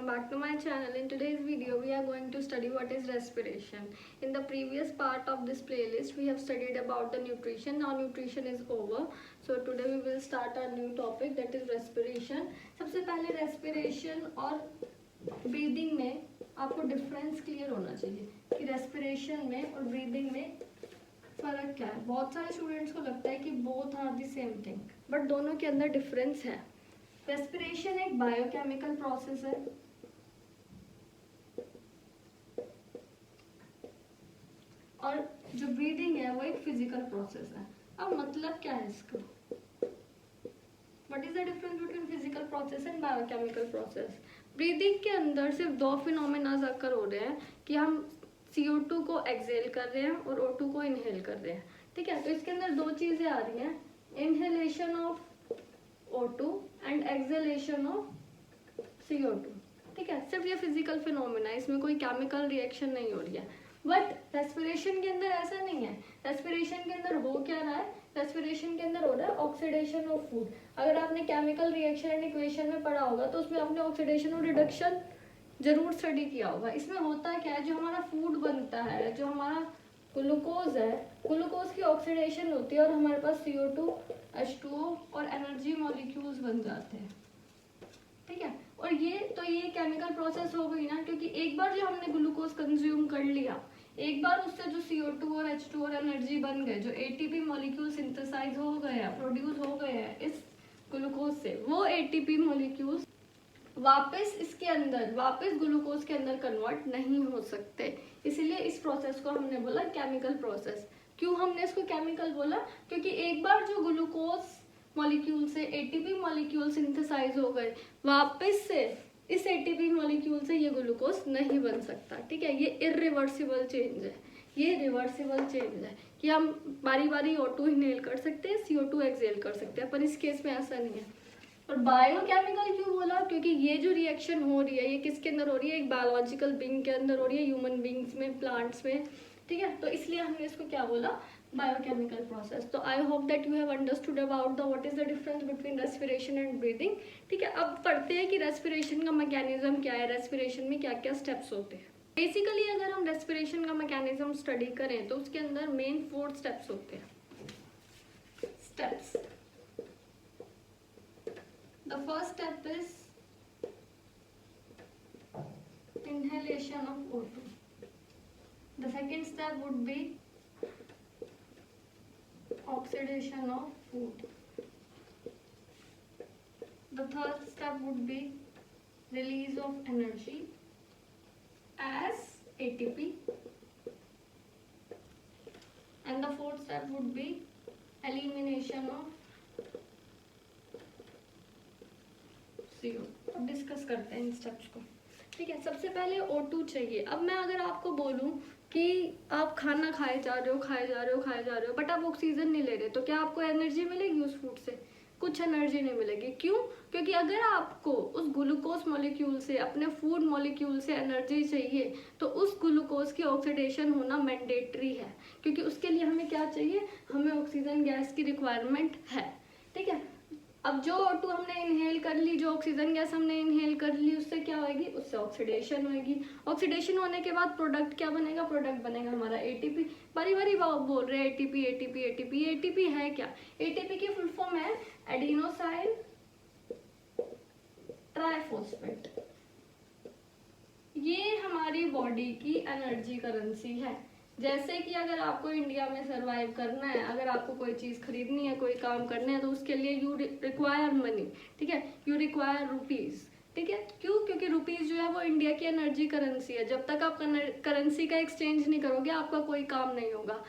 welcome back to my channel. In today's video we are going to study what is respiration. In the previous part of this playlist we have studied about the nutrition. Now nutrition is over, so today we will start our new topic, that is respiration. सबसे पहले respiration और breathing में आपको difference clear होना चाहिए कि respiration में और breathing में फर्क क्या है. बहुत सारे स्टूडेंट्स को लगता है कि both are the same thing, but दोनों के अंदर difference है. रेस्पिरेशन एक बायोकेमिकल प्रोसेस है और जो ब्रीदिंग है वो एक फिजिकल प्रोसेस है. अब मतलब क्या है इसका? What is the difference between physical process and biochemical process? Breathing के अंदर सिर्फ दो फिनोमेना अकर हो रहे हैं कि हम CO2 को एक्सेल कर रहे हैं और O2 को इनहेल कर रहे हैं. ठीक है, तो इसके अंदर दो चीजें आ रही हैं, inhalation of O2 and exhalation of CO2. ठीक है, सिर्फ ये फिजिकल फिनोमेना है, इसमें कोई केमिकल रिएक्शन नहीं हो रही है. बट रेस्पिरेशन के अंदर ऐसा नहीं है. रेस्पिरेशन के अंदर हो क्या रहा है? रेस्पिरेशन के अंदर हो रहा है ऑक्सीडेशन ऑफ फूड. अगर आपने केमिकल रिएक्शन एंड इक्वेशन में पढ़ा होगा तो उसमें आपने ऑक्सीडेशन और रिडक्शन जरूर स्टडी किया होगा. इसमें होता क्या है, जो हमारा फूड बनता है, जो हमारा ग्लूकोज है, ग्लूकोज की ऑक्सीडेशन होती है और हमारे पास CO2 H2O और एनर्जी मॉलिक्यूल्स बन जाते हैं. ठीक है, और ये केमिकल प्रोसेस हो गई ना, क्योंकि एक बार जो हमने ग्लूकोज कंज्यूम कर लिया, एक बार उससे जो CO2 और H2O और एनर्जी बन गए, जो ATP मॉलिक्यूल सिंथेसाइज हो गए हैं, प्रोड्यूस हो गए हैं इस ग्लूकोज से, वो ATP मॉलिक्यूल्स वापस इसके अंदर वापस ग्लूकोज के अंदर कन्वर्ट नहीं हो सकते. इसीलिए इस प्रोसेस को हमने बोला केमिकल प्रोसेस. क्यों हमने इसको केमिकल बोला? क्योंकि एक बार जो ग्लूकोज मॉलिक्यूल से ATP मॉलिक्यूल सिंथेसाइज हो गए, वापस से इस ATP मॉलिक्यूल से ये ग्लूकोज नहीं बन सकता. ठीक है, ये इरिवर्सिबल चेंज है, ये रिवर्सिबल चेंज है कि हम बारी बारी O2 इनहेल कर सकते हैं, CO2 एक्सहेल कर सकते हैं, पर इस केस में ऐसा नहीं है. और बायोकेमिकल क्यों बोला? क्योंकि ये जो रिएक्शन हो रही है ये किसके अंदर हो रही है? एक बायोलॉजिकल बीइंग के अंदर हो रही है, ह्यूमन बीइंग्स में, प्लांट्स में. ठीक है, तो इसलिए हमने इसको क्या बोला? Biochemical process. तो I hope that you have understood about the what is the difference between respiration and breathing. ठीक है, अब पढ़ते हैं कि रेस्पिरेशन का मैकेनिज्म क्या है, रेस्पिरेशन में क्या क्या स्टेप्स होते हैं. बेसिकली अगर हम रेस्पिरेशन का मैकेनिज्म स्टडी करें तो उसके अंदर मेन 4 स्टेप्स होते हैं. Steps. The first step is inhalation of O2. The second step would be oxidation of food. The third step would be release of energy as ATP. And the fourth step would be elimination of अब discuss करते हैं इन steps को. ठीक है, सबसे पहले O2 चाहिए. अब मैं अगर आपको बोलूं कि आप खाना खाए जा रहे हो बट आप ऑक्सीजन नहीं ले रहे, तो क्या आपको एनर्जी मिलेगी उस फूड से? कुछ एनर्जी नहीं मिलेगी. क्यों? क्योंकि अगर आपको उस ग्लूकोज मॉलिक्यूल से, अपने फूड मॉलिक्यूल से एनर्जी चाहिए तो उस ग्लूकोज की ऑक्सीडेशन होना मैंडेटरी है, क्योंकि उसके लिए हमें क्या चाहिए? हमें ऑक्सीजन गैस की रिक्वायरमेंट है. ठीक है, अब जो O2 हमने इनहेल कर ली, जो ऑक्सीजन गैस हमने इनहेल कर ली, उससे क्या होगी? उससे ऑक्सीडेशन होगी. ऑक्सीडेशन होने के बाद प्रोडक्ट क्या बनेगा? प्रोडक्ट बनेगा हमारा ATP. बारी बारी बोल रहे हैं ATP है क्या? ATP की फुल फॉर्म है एडिनोसाइन ट्राइफॉस्फेट. ये हमारी बॉडी की एनर्जी करेंसी है. जैसे कि अगर आपको इंडिया में सरवाइव करना है, अगर आपको कोई चीज़ खरीदनी है, कोई काम करना है, तो उसके लिए यू रिक्वायर मनी. ठीक है, यू रिक्वायर रुपीज़. ठीक है, क्यों? क्योंकि रुपीज़ जो है वो इंडिया की एनर्जी करेंसी है. जब तक आप करेंसी का एक्सचेंज नहीं करोगे आपका कोई काम नहीं होगा.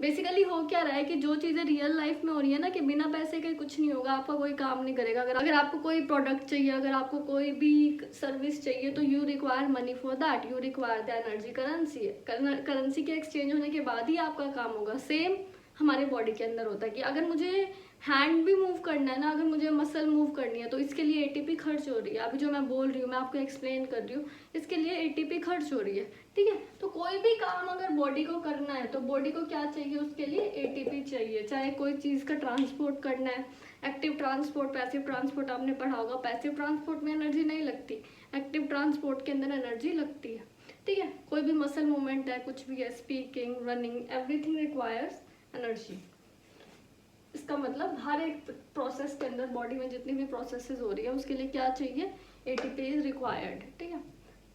बेसिकली हो क्या रहा है कि जो चीज़ें रियल लाइफ में हो रही है ना, कि बिना पैसे के कुछ नहीं होगा, आपका कोई काम नहीं करेगा. अगर आपको कोई प्रोडक्ट चाहिए, अगर आपको कोई भी सर्विस चाहिए, तो you require money for that, you require the energy currency. Currency के एक्सचेंज होने के बाद ही आपका काम होगा. सेम हमारे बॉडी के अंदर होता है कि अगर मुझे हैंड भी मूव करना है ना, अगर मुझे मसल मूव करनी है, तो इसके लिए ATP खर्च हो रही है. अभी जो मैं बोल रही हूँ, मैं आपको एक्सप्लेन कर रही हूँ, इसके लिए ATP खर्च हो रही है. ठीक है, तो कोई भी काम अगर बॉडी को करना है तो बॉडी को क्या चाहिए? उसके लिए ATP चाहिए. चाहे कोई चीज़ का ट्रांसपोर्ट करना है, एक्टिव ट्रांसपोर्ट, पैसिव ट्रांसपोर्ट आपने पढ़ा होगा। पैसिव ट्रांसपोर्ट में एनर्जी नहीं लगती, एक्टिव ट्रांसपोर्ट के अंदर एनर्जी लगती है, ठीक है। कोई भी मसल मूवमेंट है, कुछ भी है, speaking, running, everything requires energy. इसका मतलब हर एक प्रोसेस के अंदर बॉडी में जितनी भी प्रोसेसेस हो रही है उसके लिए क्या चाहिए, एटीपी इज रिक्वायर्ड, ठीक है।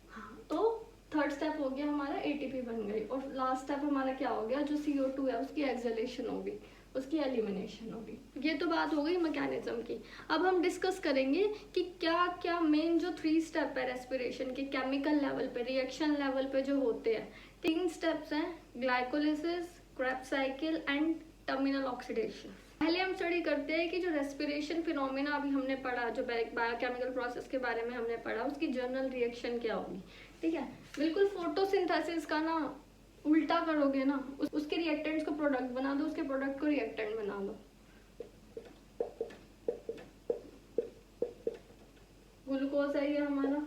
हाँ, तो थर्ड स्टेप हो गया हमारा, एटीपी बन गई। और लास्ट स्टेप हमारा क्या हो गया, जो CO2 है उसकी एक्सहेलेशन होगी, उसकी एलिमिनेशन होगी। ये तो बात हो गई मैकेनिज्म की। अब हम डिस्कस करेंगे कि क्या क्या मेन जो 3 स्टेप है रेस्पिरेशन के, केमिकल लेवल पे, रिएक्शन लेवल पे जो होते हैं। 3 स्टेप्स हैं, glycolysis, Krebs cycle and terminal oxidation. पहले हम स्टडी करते हैं कि जो रेस्पिरेशन फिनोमेना अभी हमने पढ़ा, जो बायोकेमिकल प्रोसेस के बारे में हमने पढ़ा, उसकी जर्नल रिएक्शन क्या होगी, ठीक है। बिल्कुल फोटोसिंथेसिस का ना उल्टा करोगे ना, उसके रिएक्टेंट्स को प्रोडक्ट बना दो, उसके प्रोडक्ट को रिएक्टेंट बना दो। ग्लूकोज है ये हमारा,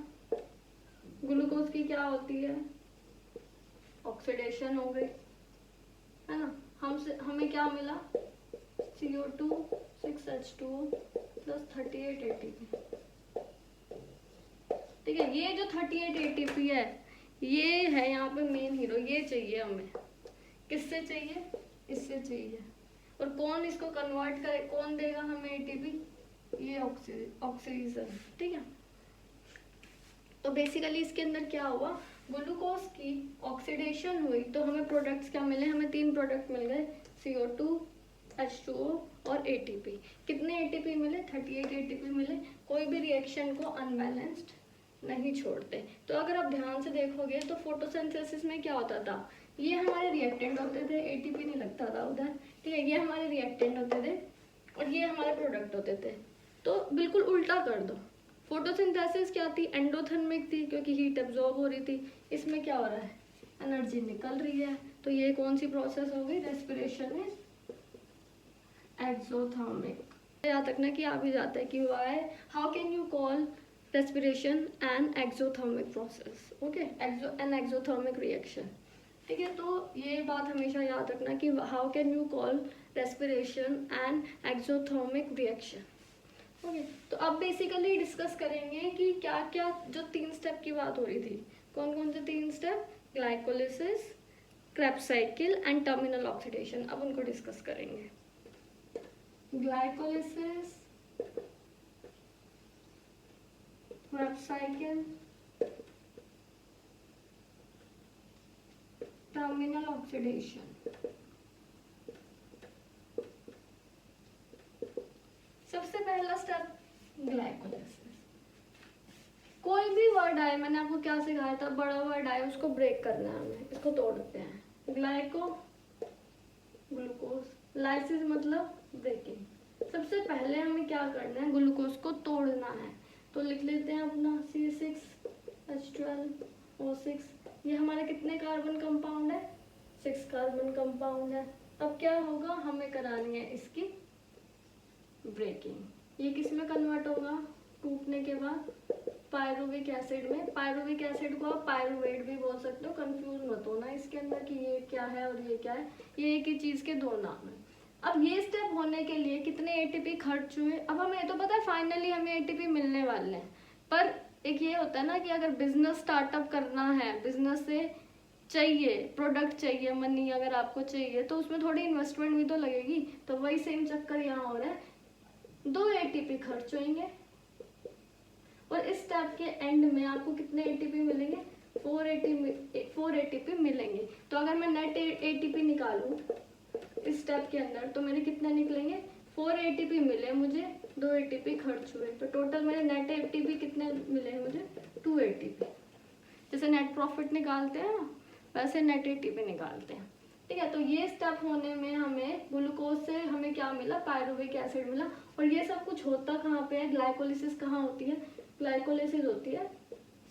ग्लूकोज की क्या होती है, ऑक्सीडेशन हो गई, है ना। हमें क्या मिला, CO2 6H2O प्लस 38 ATP, ठीक है। ये जो 38 ATP है, ये है यहाँ पे मेन हीरो, ये चाहिए हमें। किससे चाहिए, इससे चाहिए। और कौन इसको कन्वर्ट करे, कौन देगा हमें ATP, ये ऑक्सीजन, ठीक है। तो बेसिकली इसके अंदर क्या हुआ, ग्लूकोज की ऑक्सीडेशन हुई तो हमें प्रोडक्ट्स क्या मिले, हमें 3 प्रोडक्ट मिल गए, CO2, H2O और ATP। कितने ATP मिले, 38 ATP मिले। कोई भी रिएक्शन को अनबैलेंस्ड नहीं छोड़ते। तो अगर आप ध्यान से देखोगे तो फोटोसिंथेसिस में क्या होता था, ये हमारे रिएक्टेंट होते थे, ATP नहीं लगता था उधर, ठीक है। ये हमारे रिएक्टेंट होते थे और ये हमारे प्रोडक्ट होते थे। तो बिल्कुल उल्टा कर दो। फोटोसिंथेसिस क्या थी, एंडोथर्मिक थी क्योंकि हीट एब्जॉर्ब हो रही थी। इसमें क्या हो रहा है, एनर्जी निकल रही है। तो ये कौन सी प्रोसेस हो गई, रेस्पिरेशन इज एक्सोथर्मिक। याद रखना कि आ भी जाता है कि why, how can you call respiration and exothermic process, okay, an exothermic reaction, ठीक है। तो ये बात हमेशा याद रखना कि how can you call respiration and exothermic reaction, okay। तो अब बेसिकली डिस्कस करेंगे कि क्या क्या जो 3 स्टेप की बात हो रही थी, कौन कौन से 3 step, glycolysis, Krebs cycle and terminal oxidation. अब उनको डिस्कस करेंगे। Glycolysis, Krebs cycle, terminal oxidation. सबसे पहला स्टेप ग्लाइकोलिसिस। कोई भी वर्ड आए, मैंने आपको क्या सिखाया था, बड़ा वर्ड आए उसको ब्रेक करना है हमें, इसको तोड़ते हैं। ग्लाइको, ग्लूकोज, लाइसिस मतलब ब्रेकिंग। सबसे पहले हमें क्या करना है, ग्लूकोज को तोड़ना है। तो लिख लेते हैं अपना C6H12O6। ये हमारे कितने कार्बन कंपाउंड है, 6 कार्बन कंपाउंड है। अब क्या होगा, हमें करानी है इसकी ब्रेकिंग। ये किस में कन्वर्ट होगा, टूटने के बाद पायरुविक एसिड में। पायरुविक एसिड को आप पायरुवेट भी बोल सकते हो, कंफ्यूज मत होना इसके अंदर कि ये क्या है और ये क्या है, ये एक ही चीज के 2 नाम है। अब ये स्टेप होने के लिए कितने ATP खर्च हुए। अब हमें तो पता है फाइनली हमें ATP मिलने वाले हैं, पर एक ये होता है ना कि अगर बिजनेस स्टार्टअप करना है, बिजनेस से चाहिए प्रोडक्ट, चाहिए मनी, अगर आपको चाहिए तो उसमें थोड़ी इन्वेस्टमेंट भी तो लगेगी। तो वही सेम चक्कर यहाँ हो रहा है, 2 ATP खर्च होंगे और इस स्टेप के एंड में आपको कितने ATP मिलेंगे, 4 ATP मिलेंगे। तो अगर मैं नेट ATP निकालूं इस स्टेप के अंदर तो मेरे कितने निकलेंगे, 4 ATP मिले मुझे, 2 ATP खर्च हुए। तो टोटल मेरे नेट ATP कितने मिले मुझे, 2 ATP। जैसे नेट प्रॉफिट निकालते हैं ना, वैसे नेट ATP निकालते हैं, ठीक है। तो ये स्टेप होने में हमें ग्लूकोज से हमें क्या मिला, पायरुविक एसिड मिला। और ये सब कुछ होता कहाँ पे है, ग्लाइकोलिसिस कहाँ होती है, ग्लाइकोलिसिस होती है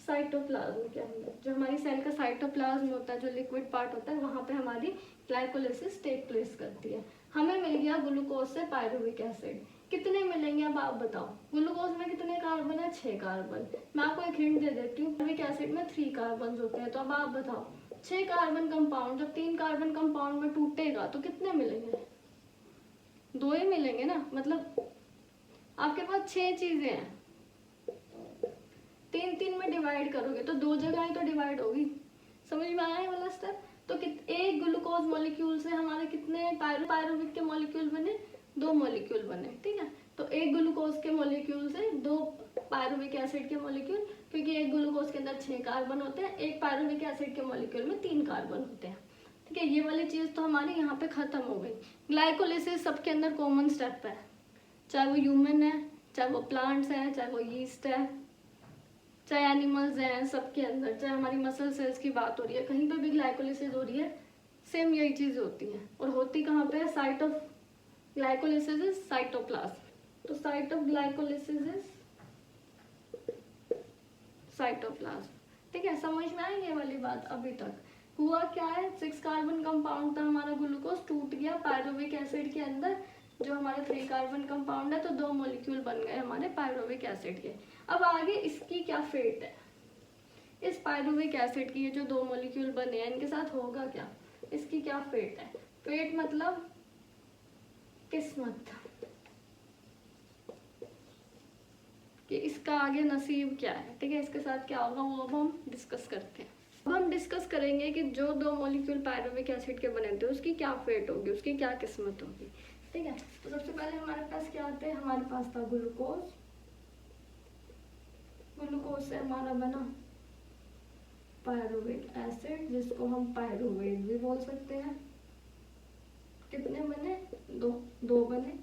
साइटोप्लाज्म के अंदर। जो हमारी सेल का साइटोप्लाज्म होता है, जो लिक्विड पार्ट होता है, वहाँ पे हमारी ग्लाइकोलिसिस टेक प्लेस करती है। हमें मिल गया ग्लूकोज से पायरुविक एसिड। कितने मिलेंगे अब आप बताओ, ग्लूकोज में कितने कार्बन है, 6 कार्बन। मैं आपको एक हिंट दे देती हूँ, पायरुविक एसिड में 3 कार्बन होते हैं। तो अब आप बताओ 6 कार्बन कंपाउंड जब 3 कार्बन कंपाउंड में टूटेगा तो कितने मिलेंगे, 2 ही मिलेंगे ना। मतलब आपके पास 6 चीजें हैं, 3 में डिवाइड करोगे तो 2 जगह ही तो डिवाइड होगी। समझ में आया ये वाला स्टेप? तो एक ग्लूकोज मॉलिक्यूल से हमारे कितने पायरुविक के मॉलिक्यूल बने? 2 मॉलिक्यूल बने, ठीक है। तो एक ग्लूकोज के मॉलिक्यूल से 2 पायरुविक एसिड के मॉलिक्यूल, क्योंकि एक ग्लूकोज के अंदर 6 कार्बन होते हैं, एक पायरुविक एसिड के मॉलिक्यूल में 3 कार्बन होते हैं, ठीक है। ये वाली चीज तो हमारी यहाँ पे खत्म हो गई। ग्लाइकोलिसिस सबके अंदर कॉमन स्टेप है, चाहे वो ह्यूमन है, चाहे वो प्लांट्स है, चाहे वो यीस्ट है, चाहे एनिमल्स हैं, सबके अंदर, चाहे हमारी मसल सेल्स की बात हो रही है, कहीं पे भी ग्लाइकोलिसिस हो रही है, सेम यही चीज होती है। और होती कहाँ पे है? Site of glycolysis is cytoplasm. तो site of glycolysis is cytoplasm, ठीक है। समझ में आई ये वाली बात? अभी तक हुआ क्या है? 6 कार्बन कंपाउंड था हमारा ग्लूकोज, टूट गया पायरुविक एसिड के अंदर, जो हमारे 3 कार्बन कंपाउंड है, तो 2 मॉलिक्यूल बन गए हमारे पायरुविक एसिड के। अब आगे इसकी क्या फेट है? इस पायरुविक एसिड की ये जो 2 मॉलिक्यूल बने हैं, इनके साथ होगा क्या? इसकी क्या फेट है? फेट मतलब किस्मत, कि इसका आगे नसीब क्या है, ठीक है। इसके साथ क्या होगा वो अब हम डिस्कस करते हैं। अब हम डिस्कस करेंगे कि जो 2 मॉलिक्यूल पायरुविक एसिड के बने थे उसकी क्या फेट होगी, उसकी क्या किस्मत होगी, ठीक है। तो सबसे पहले हमारे पास क्या आते हैं? हमारे पास था ग्लूकोज, ग्लूकोज से हमारा बना पायरुविक एसिड, जिसको हम पायरुवेट भी बोल सकते हैं। कितने बने? 2 बने।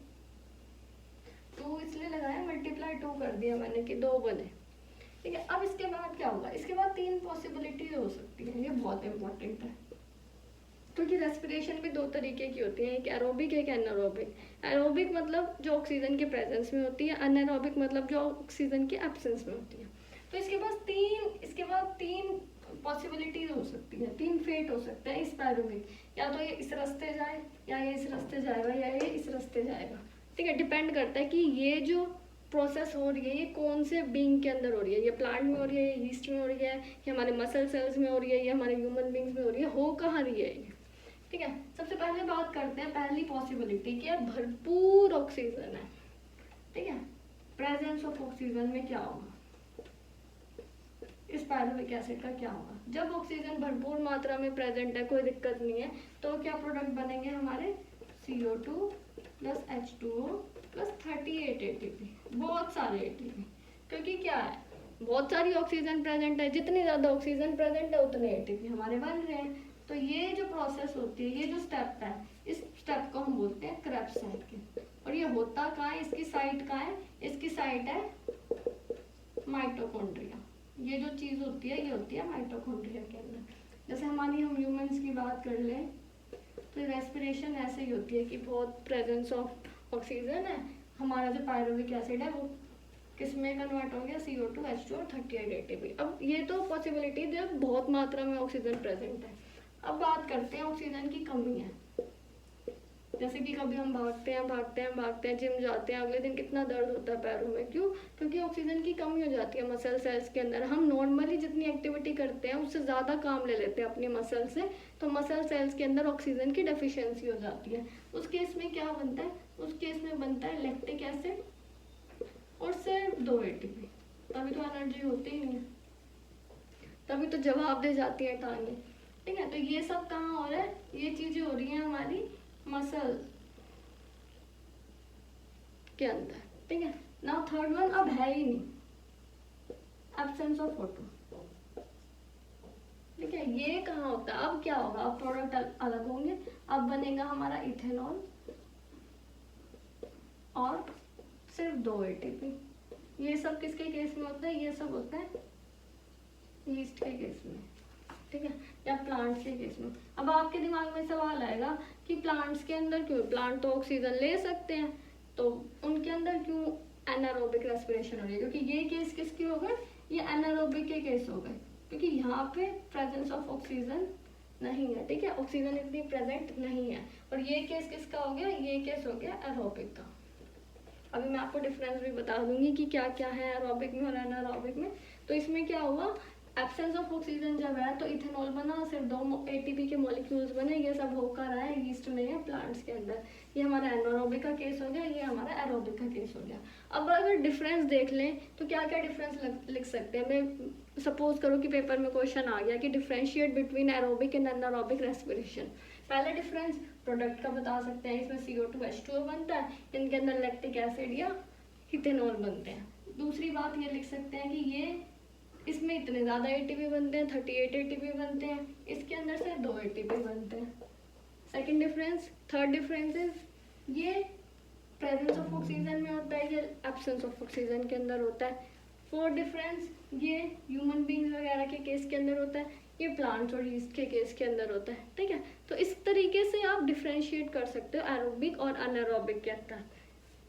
2 इसलिए लगाया, मल्टीप्लाई 2 कर दिया मैंने कि 2 बने, ठीक है। अब इसके बाद क्या होगा? इसके बाद 3 पॉसिबिलिटीज हो सकती है, ये बहुत इंपॉर्टेंट है, क्योंकि रेस्पिरेशन भी 2 तरीके की होती है, एक एरोबिक एक एनारोबिक। एरोबिक मतलब जो ऑक्सीजन के प्रेजेंस में होती है, अनएरोबिक मतलब जो ऑक्सीजन के एब्सेंस में होती है। तो इसके बाद तीन पॉसिबिलिटीज हो सकती है, 3 फेट हो सकते हैं इस पायरुविक, या तो ये इस रास्ते जाए, या ये इस रास्ते जाएगा, या ये इस रास्ते जाएगा, ठीक है। डिपेंड करता है कि ये जो प्रोसेस हो रही है ये कौन से बीइंग के अंदर हो रही है, ये प्लांट में हो रही है, ये यीस्ट में हो रही है, ये हमारे मसल सेल्स में हो रही है, ये हमारे ह्यूमन बींग्स में हो रही है, हो कहाँ रही है ये, ठीक है। सबसे पहले बात करते हैं पहली पॉसिबिलिटी की, भरपूर ऑक्सीजन है, ठीक है। प्रेजेंस ऑफ ऑक्सीजन में क्या होगा? इस पायरुविक एसिड का क्या होगा? जब ऑक्सीजन भरपूर मात्रा में प्रेजेंट है, कोई दिक्कत नहीं है, तो क्या प्रोडक्ट बनेंगे हमारे? CO2 plus H2O plus 38 ATP, बहुत सारे ATP, क्योंकि क्या है? बहुत सारी ऑक्सीजन प्रेजेंट है, जितनी ज्यादा ऑक्सीजन प्रेजेंट है उतने ATP हमारे बन रहे हैं। तो ये जो प्रोसेस होती है, ये जो स्टेप है, इस स्टेप को हम बोलते हैं क्रेब्स साइकिल। और ये होता कहाँ है? इसकी साइट कहाँ है? इसकी साइट है माइटोकॉन्ड्रिया। ये जो चीज होती है ये होती है माइटोकॉन्ड्रिया के अंदर। जैसे हम ह्यूमंस की बात कर लें तो रेस्पिरेशन ऐसे ही होती है कि बहुत प्रेजेंस ऑफ ऑक्सीजन है, हमारा जो पायरुविक एसिड है वो किस में कन्वर्ट हो गया? CO2 H2 और 38 ATP। अब ये तो पॉसिबिलिटी जब बहुत मात्रा में ऑक्सीजन प्रेजेंट है। अब बात करते हैं ऑक्सीजन की कमी है। जैसे कि कभी हम भागते हैं, जिम जाते हैं, अगले दिन कितना दर्द होता है पैरों में, क्यों? क्योंकि ऑक्सीजन की कमी हो जाती है मसल सेल्स के अंदर। हम नॉर्मली जितनी एक्टिविटी करते हैं उससे ज़्यादा काम ले लेते हैं अपनी मसल से, तो मसल सेल्स के अंदर ऑक्सीजन की डेफिशिएंसी हो जाती है। उस केस में क्या बनता है? उस केस में बनता है लैक्टिक एसिड और सिर्फ 2 ATP। तभी तो एनर्जी होती ही नहीं है, तभी तो जवाब दे जाती है टांगे, ठीक है। तो ये सब कहाँ हो रहा है? ये चीजें हो रही हैं हमारी मसल के अंदर, ठीक है। नाउ थर्ड वन अब है ही नहीं, एब्सेंस ऑफ फोटो, ठीक है। ये कहाँ होता है? अब क्या होगा? अब प्रोडक्ट अलग होंगे, अब बनेगा हमारा इथेनॉल और सिर्फ 2 ATP। ये सब किसके केस में होता है? ये सब होता है यीस्ट के केस में, ठीक है, या प्लांट्स के केस में। अब आपके दिमाग में सवाल आएगा कि प्लांट्स के अंदर क्यों? प्लांट तो ऑक्सीजन ले सकते हैं, तो उनके अंदर क्यों एनारोबिक रेस्पिरेशन हो रही है? क्योंकि ये केस किसके हो गए? ये एनारोबिक के केस हो गए, क्योंकि यहाँ पे प्रेजेंस ऑफ ऑक्सीजन नहीं है, ठीक है, ऑक्सीजन इतनी प्रेजेंट नहीं है। और ये केस किसका हो गया? ये केस हो गया एरोबिक का। अभी मैं आपको डिफरेंस भी बता दूंगी कि क्या क्या है एरोबिक में और एनारोबिक में। तो इसमें क्या हुआ? एब्सेंस ऑफ ऑक्सीजन जब है तो इथेनॉल बना, सिर्फ 2 एटीपी के मॉलिक्यूल्स बने, ये सब होकर आया है ईस्ट में या प्लांट्स के अंदर। ये हमारा एनारोबिक का केस हो गया, ये हमारा एरोबिक का केस हो गया। अब अगर डिफरेंस देख लें तो क्या क्या डिफरेंस लिख सकते हैं। मैं सपोज करो कि पेपर में क्वेश्चन आ गया कि differentiate between aerobic and anaerobic respiration. पहला डिफरेंस प्रोडक्ट का बता सकते हैं, इसमें CO2H2O बनता है, इनके अंदर लैक्टिक एसिड या इथेनॉल बनते हैं। दूसरी बात ये लिख सकते हैं कि ये इसमें इतने ज़्यादा एटीपी बनते हैं, 38 एटीपी बनते हैं, इसके अंदर से 2 एटीपी बनते हैं। Second difference. Third difference is ये प्रेजेंस ऑफ ऑक्सीजन में होता है, ये एब्सेंस ऑफ ऑक्सीजन के अंदर होता है। फोर्थ डिफरेंस, ये ह्यूमन बींग्स वगैरह के केस के अंदर होता है, ये प्लांट्स और यीस्ट के केस के अंदर होता है। ठीक है, तो इस तरीके से आप डिफ्रेंशिएट कर सकते हो एरोबिक और अनएरोबिक के अंदर।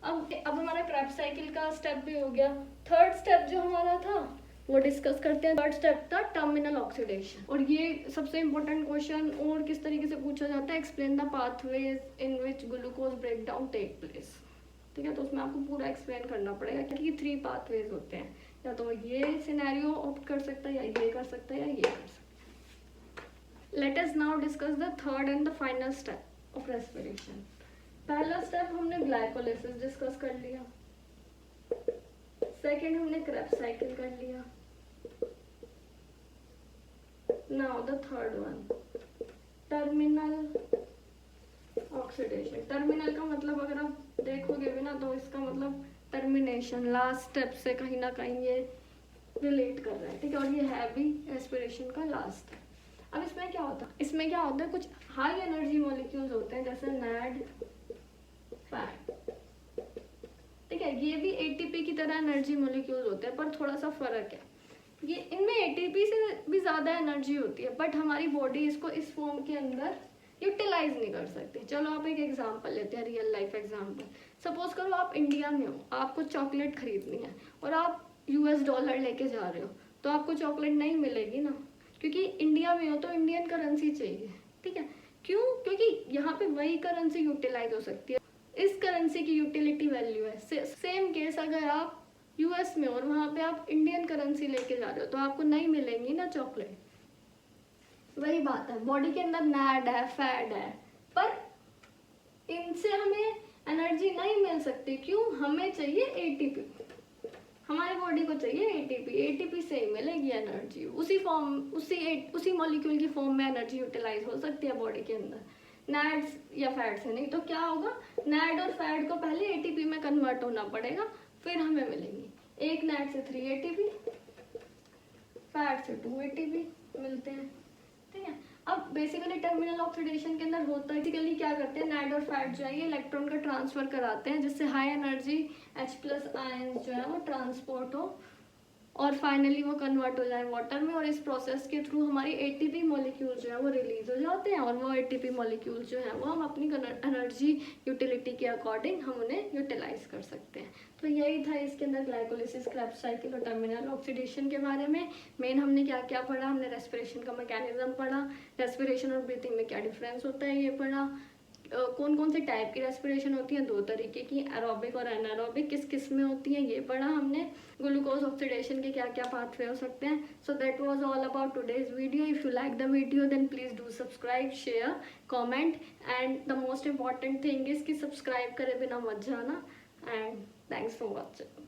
अब हमारा क्रेब्स साइकिल का स्टेप भी हो गया। थर्ड स्टेप जो हमारा था वो डिस्कस करते हैं। थर्ड स्टेप था टर्मिनल ऑक्सीडेशन, और ये सबसे इंपॉर्टेंट क्वेश्चन और किस तरीके से पूछा जाता है, explain the pathways in which glucose break down take place. ठीक है, तो उसमें आपको पूरा एक्सप्लेन करना पड़ेगा कि 3 पाथवेज होते हैं, या तो ये सिनेरियो ऑप्ट कर सकता है, या ये कर सकता है, या ये कर सकता है। Let us now discuss the third and the final step of respiration. पहला स्टेप हमने ग्लाइकोलिसिस डिस्कस कर लिया, सेकेंड हमने क्रेब्स साइकिल कर लिया। Now the third one, terminal oxidation. Terminal का मतलब अगर आप देखोगे भी ना तो इसका मतलब टर्मिनेशन, लास्ट स्टेप से कहीं ना कहीं ये रिलेट कर रहा है। ठीक है, और ये है भी रेस्पिरेशन का लास्ट स्टेप। अब इसमें क्या होता है, इसमें क्या होता है, कुछ हाई एनर्जी मॉलिक्यूल्स होते हैं जैसे NAD, फैट। ठीक है, ये भी एटीपी की तरह एनर्जी मॉलिक्यूल्स होते हैं, पर थोड़ा सा फर्क है। ये इनमें एटीपी से भी ज़्यादा एनर्जी होती है, बट हमारी बॉडी इसको इस फॉर्म के अंदर यूटिलाइज नहीं कर सकती। चलो आप एक एग्जांपल लेते हैं, रियल लाइफ एग्जांपल। सपोज करो आप इंडिया में हो, आपको चॉकलेट खरीदनी है और आप $US लेके जा रहे हो, तो आपको चॉकलेट नहीं मिलेगी ना, क्योंकि इंडिया में हो तो इंडियन करेंसी चाहिए। ठीक है, क्यों? क्योंकि यहाँ पे वही करेंसी यूटिलाइज हो सकती है, इस करेंसी की यूटिलिटी वैल्यू है। सेम केस अगर आप US में और वहाँ पे आप इंडियन करेंसी लेके जा रहे हो तो आपको नहीं मिलेंगी ना चॉकलेट। वही बात है, बॉडी के अंदर NAD है, फैट है, पर इनसे हमें एनर्जी नहीं मिल सकती। क्यों? हमें चाहिए एटीपी, हमारी बॉडी को चाहिए एटीपी। एटीपी से ही मिलेगी एनर्जी, उसी मॉलिक्यूल की फॉर्म में एनर्जी यूटिलाइज हो सकती है बॉडी के अंदर, नैड्स या फैट से नहीं। तो क्या होगा, नैड और फैट को पहले एटीपी में कन्वर्ट होना पड़ेगा, फिर हमें मिलेंगी। एक नैड से 3 एटीपी, फैट से 2 एटीपी मिलते हैं। ठीक है, अब बेसिकली टर्मिनल ऑक्सीडेशन के अंदर होता है, बेसिकली क्या करते हैं, नैड और फैट जो है ये इलेक्ट्रॉन का ट्रांसफर कराते हैं, जिससे हाई एनर्जी H+ आयंस जो है वो ट्रांसपोर्ट हो और फाइनली वो कन्वर्ट हो जाए वाटर में, और इस प्रोसेस के थ्रू हमारी एटीपी मॉलिक्यूल जो है वो रिलीज हो जाते हैं, और वो एटीपी मॉलिक्यूल जो है वो हम अपनी एनर्जी यूटिलिटी के अकॉर्डिंग हम उन्हें यूटिलाइज कर सकते हैं। तो यही था इसके अंदर ग्लाइकोलिसिस, क्रेब्स साइकिल और टर्मिनल ऑक्सीडेशन के बारे में। मेन हमने क्या क्या पढ़ा, हमने रेस्पिरेशन का मैकेनिज्म पढ़ा, रेस्पिरेशन और ब्रीथिंग में क्या डिफरेंस होता है ये पढ़ा, कौन कौन से टाइप की रेस्पिरेशन होती है, 2 तरीके की, एरोबिक और एनारोबिक, किस किस में होती है ये पढ़ा हमने, ग्लूकोज ऑक्सीडेशन के क्या क्या पाथवे हो सकते हैं। So that was all about today's video. If you like the video then please do subscribe, share, comment, and the most important thing is कि सब्सक्राइब करे बिना मत जाना। And thanks for watching.